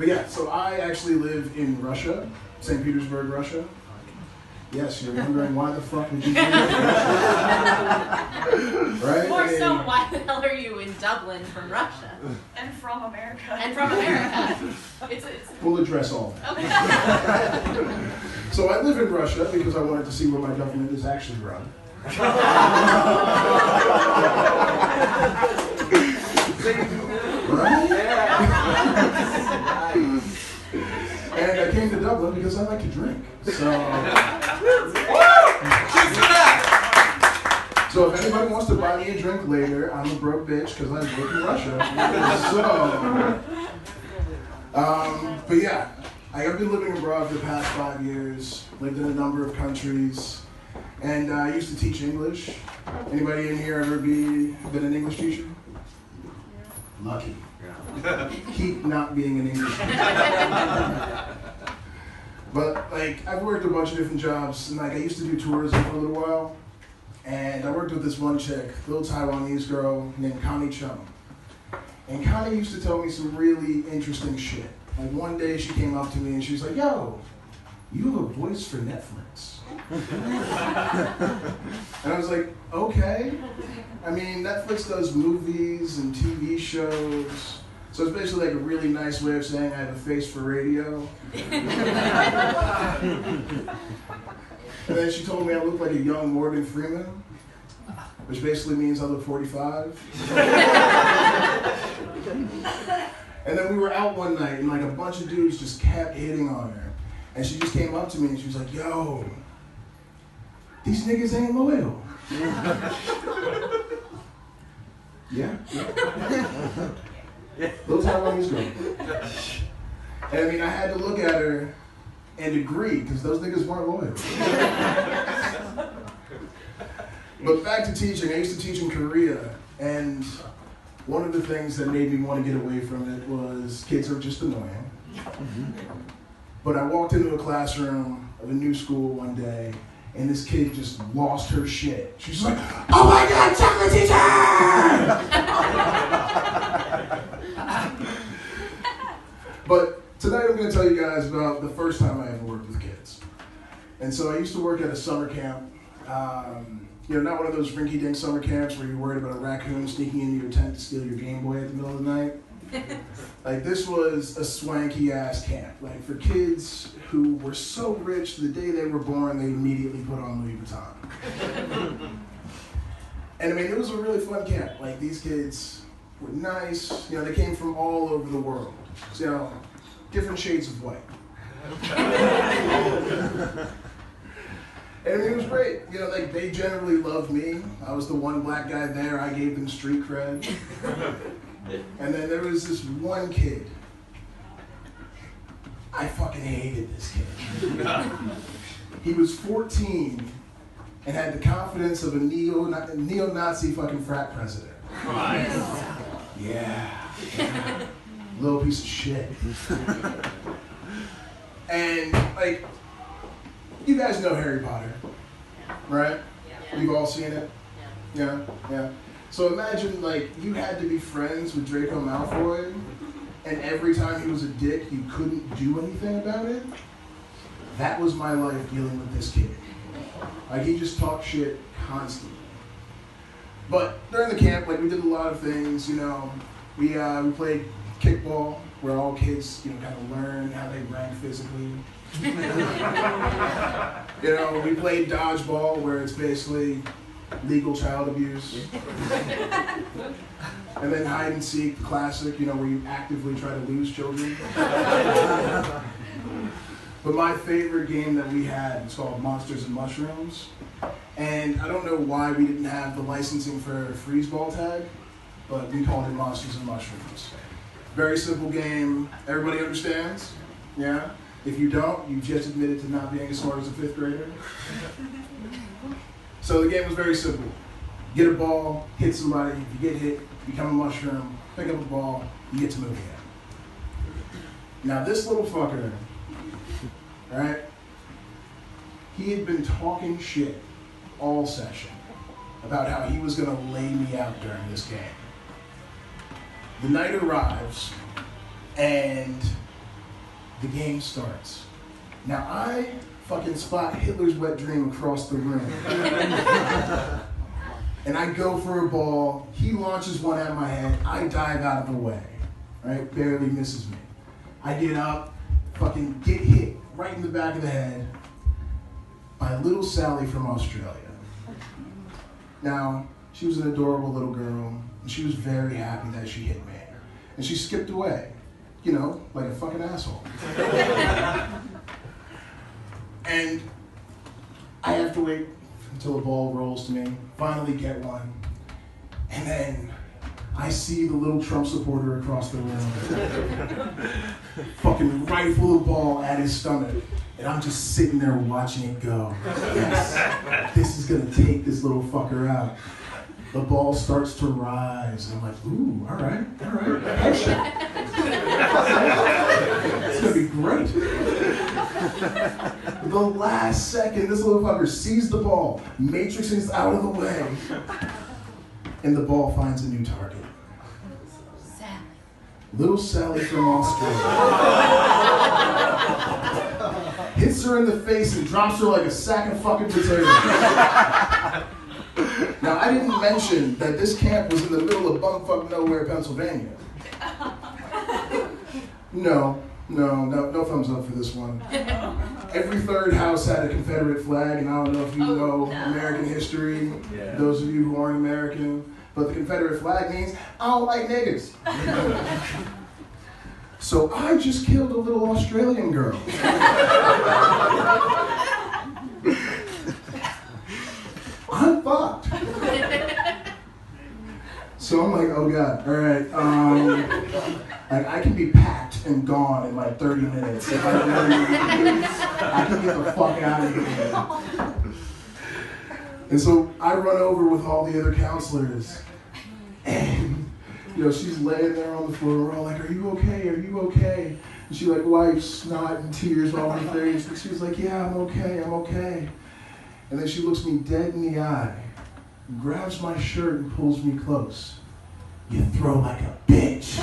But yeah, so I actually live in Russia, St. Petersburg, Russia. Yes, you're wondering why the fuck would you do that? Right? More so, why the hell are you in Dublin from Russia? And from America. And from America. It's We'll address all that. Okay. So I live in Russia because I wanted to see where my government is actually run. Right? And I came to Dublin because I like to drink. So if anybody wants to buy me a drink later, I'm a broke bitch because I live in Russia. But yeah, I've been living abroad for the past 5 years, lived in a number of countries, and I used to teach English. Anybody in here ever been an English teacher? Lucky. Keep not being an English teacher. But like, I've worked a bunch of different jobs, and like I used to do tourism for a little while, and I worked with this one chick, little Taiwanese girl named Connie Chung. And Connie used to tell me some really interesting shit. Like one day she came up to me and she was like, "Yo, you have a voice for Netflix." And I was like, okay. I mean, Netflix does movies and TV shows. So it's basically like a really nice way of saying I have a face for radio. And then she told me I look like a young Morgan Freeman, which basically means I look 45. And then we were out one night and like a bunch of dudes just kept hitting on her. And she just came up to me and she was like, "Yo, these niggas ain't loyal." Yeah. Little Taiwanese girl. And I mean, I had to look at her and agree, because those niggas weren't loyal. But back to teaching, I used to teach in Korea, and one of the things that made me want to get away from it was kids are just annoying. But I walked into a classroom of a new school one day, and this kid just lost her shit. She's like, "Oh my God, chocolate teacher!" But tonight I'm going to tell you guys about the first time I ever worked with kids. And so I used to work at a summer camp. Not one of those rinky-dink summer camps where you're worried about a raccoon sneaking into your tent to steal your Game Boy at the middle of the night. Like, this was a swanky-ass camp. Like, for kids who were so rich, the day they were born, they immediately put on Louis Vuitton. And I mean, it was a really fun camp. Like, these kids were nice. They came from all over the world. So, different shades of white. And I mean, it was great. They generally loved me. I was the one black guy there. I gave them street cred. And then there was this one kid. I fucking hated this kid. He was 14 and had the confidence of a neo-Nazi fucking frat president. Nice. Yeah. Little piece of shit. And like, you guys know Harry Potter, right? Yeah. We've all seen it. Yeah. So imagine like you had to be friends with Draco Malfoy, and every time he was a dick, you couldn't do anything about it. That was my life dealing with this kid. Like, he just talked shit constantly. But during the camp, like, we did a lot of things. We played kickball, where all kids, kind of learn how they rank physically. We played dodgeball, where it's basically legal child abuse. And then hide and seek, the classic, where you actively try to lose children. But my favorite game that we had was called Monsters and Mushrooms. And I don't know why we didn't have the licensing for freeze ball tag, but we called it Monsters and Mushrooms. Very simple game. Everybody understands? Yeah? If you don't, you just admitted to not being as smart as a 5th grader. So the game was very simple. Get a ball, hit somebody. If you get hit, become a mushroom, pick up a ball, you get to move again. Now this little fucker, right? He had been talking shit all session about how he was gonna lay me out during this game. The night arrives, and the game starts. Now I fucking spot Hitler's wet dream across the room. And I go for a ball, he launches one at my head, I dive out of the way, right? Barely misses me. I get up, fucking get hit right in the back of the head by little Sally from Australia. Now, she was an adorable little girl, and she was very happy that she hit me. And she skipped away, you know, like a fucking asshole. And I have to wait until the ball rolls to me, finally get one, and then I see the little Trump supporter across the room fucking rifle the ball at his stomach, and I'm just sitting there watching it go. Yes, this is gonna take this little fucker out. The ball starts to rise, and I'm like, ooh, all right, headshot. It's gonna be great. The last second, this little fucker sees the ball, matrixes out of the way, and the ball finds a new target. Sally. Little Sally from Australia. Hits her in the face and drops her like a sack of fucking potatoes. Now, I didn't mention that this camp was in the middle of bumfuck nowhere, Pennsylvania. No thumbs up for this one. Every third house had a Confederate flag, and I don't know if you know American history, those of you who aren't American, but the Confederate flag means, I don't like niggers. So I just killed a little Australian girl. I'm fucked. So I'm like, oh God, all right, I can be packed and gone in like 30 minutes. If I really, I can get the fuck out of here. And so I run over with all the other counselors, and you know, she's laying there on the floor, and we're all like, are you okay? Are you okay? And she like wipes snot and tears all her face, and she was like, yeah, I'm okay. And then she looks me dead in the eye, grabs my shirt and pulls me close. You throw like a bitch.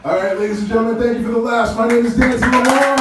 All right, ladies and gentlemen, thank you for the laughs. My name is Danton Lamar.